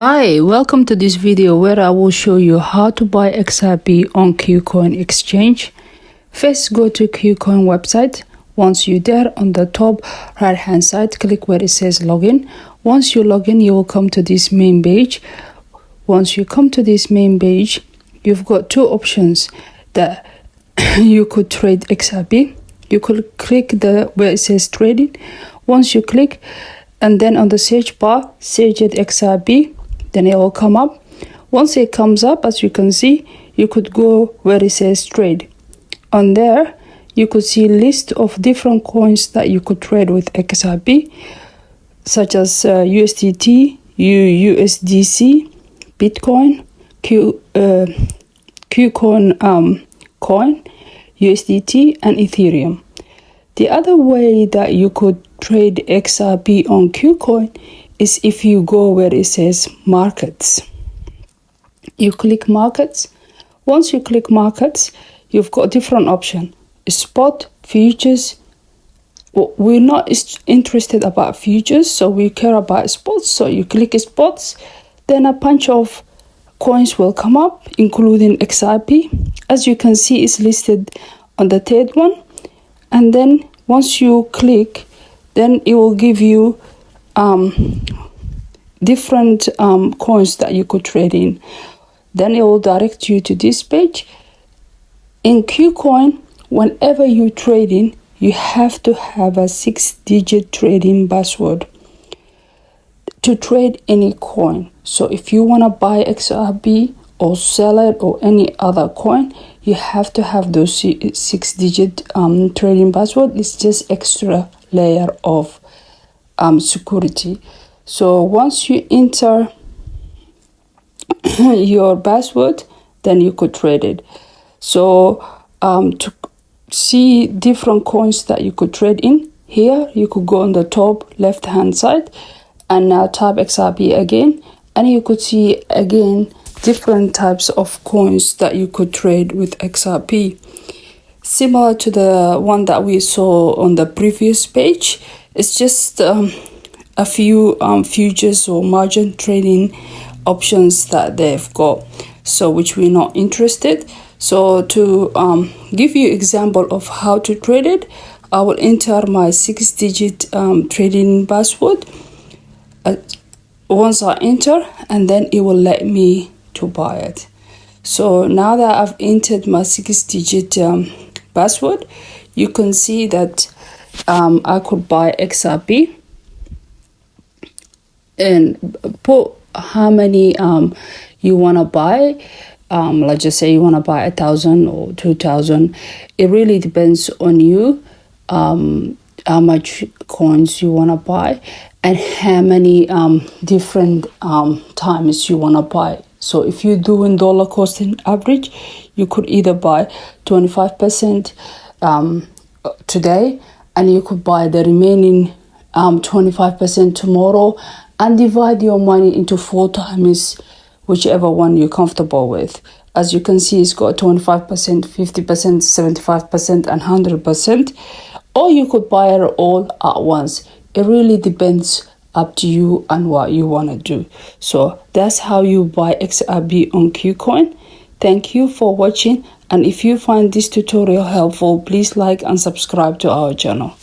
Hi, welcome to this video where I will show you how to buy XRP on Kucoin exchange. First, go to Kucoin website. Once you're there, on the top right hand side, click where it says login. Once you log in, you will come to this main page. Once you come to this main page, you've got two options that you could trade XRP. You could click the where it says trading. Once you click, and then on the search bar, search it XRP. Then it will come up. Once it comes up, as you can see, you could go where it says trade. On there, you could see a list of different coins that you could trade with XRP, such as USDT, USDC, Bitcoin, Kucoin coin, USDT, and Ethereum. The other way that you could trade XRP on Kucoin is if you go where it says markets. You click markets. Once you click markets, you've got different options: spot, futures. We're not interested about futures, so we care about spots. So you click spots, then a bunch of coins will come up, including XRP. As you can see, it's listed on the third one. And then once you click, then it will give you different coins that you could trade in. Then it will direct you to this page. In Kucoin, whenever you trade in, you have to have a 6-digit trading password to trade any coin. So if you want to buy XRP or sell it or any other coin, you have to have those 6-digit trading password. It's just extra layer of security. So once you enter your password, then you could trade it. So to see different coins that you could trade in, here you could go on the top left hand side and now tap XRP again, and you could see again different types of coins that you could trade with XRP. Similar to the one that we saw on the previous page, it's just a few futures or margin trading options that they've got, so which we're not interested. So to give you example of how to trade it, I will enter my 6-digit trading password. Once I enter, and then it will let me to buy it. So now that I've entered my 6-digit password, you can see that I could buy XRP and put how many you want to buy. Let's just say you want to buy 1,000 or 2,000. It really depends on you, how much coins you want to buy and how many different times you want to buy. So if you're doing dollar cost average, you could either buy 25% today, and you could buy the remaining 25% tomorrow, and divide your money into 4 times, whichever one you're comfortable with. As you can see, it's got 25%, 50%, 75%, and 100%. Or you could buy it all at once. It really depends up to you and what you want to do. So that's how you buy XRP on Kucoin. Thank you for watching, and if you find this tutorial helpful, please like and subscribe to our channel.